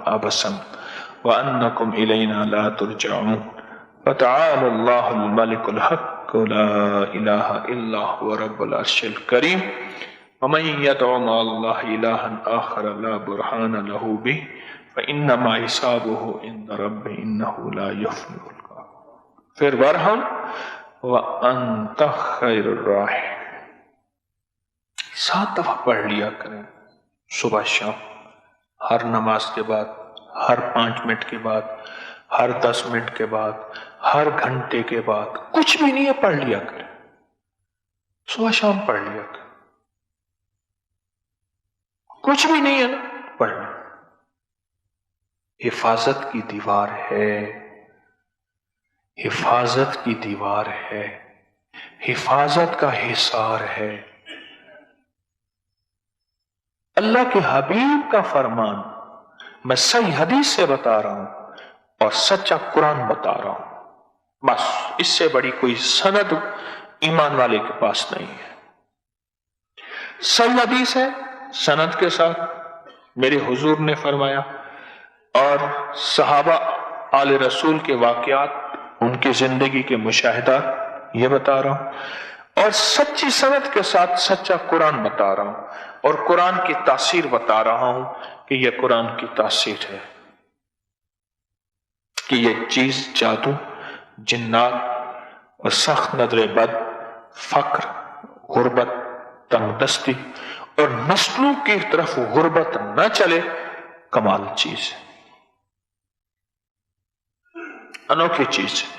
عبثا وأنكم إلينا لا ترجعون فتعالى الله الملك الحق لا إله إلا هو رب العرش الكريم ومن يدع مع الله إلها آخر لا برهان له به فإنما حسابه عند ربه إنه لا يفلح الكافرون. پھر برہم وأنت خیر الراحمین 7 دفعہ پڑھ لیا کریں صبح شام، ہر نماز کے بعد، ہر 5 منٹ کے بعد، ہر 10 منٹ کے بعد، ہر گھنٹے کے بعد، کچھ بھی نہیں ہے پڑھ لیا کریں، صبح شام پڑھ لیا کریں، کچھ بھی نہیں ہے نا پڑھ لیا۔ حفاظت کی دیوار ہے، حفاظت کی دیوار ہے، حفاظت کا حصار ہے۔ اللہ کے حبیب کا فرمان میں صحیح حدیث سے بتا رہا ہوں اور سچا قرآن بتا رہا ہوں، بس اس سے بڑی کوئی سند ایمان والے کے پاس نہیں ہے۔ صحیح حدیث ہے سند کے ساتھ، میرے حضور نے فرمایا، اور صحابہ آل رسول کے واقعات، ان کی زندگی کے مشاہدات یہ بتا رہا ہوں، اور سچی سند کے ساتھ سچا قرآن بتا رہا ہوں، اور قرآن کی تاثیر بتا رہا ہوں کہ یہ قرآن کی تاثیر ہے، کہ یہ چیز جادو، جنات اور سخت نظر بد، فقر، غربت، تنگ دستی اور نسلوں کی طرف غربت نہ چلے، کمال چیز ہے، انوکھی چیز ہے۔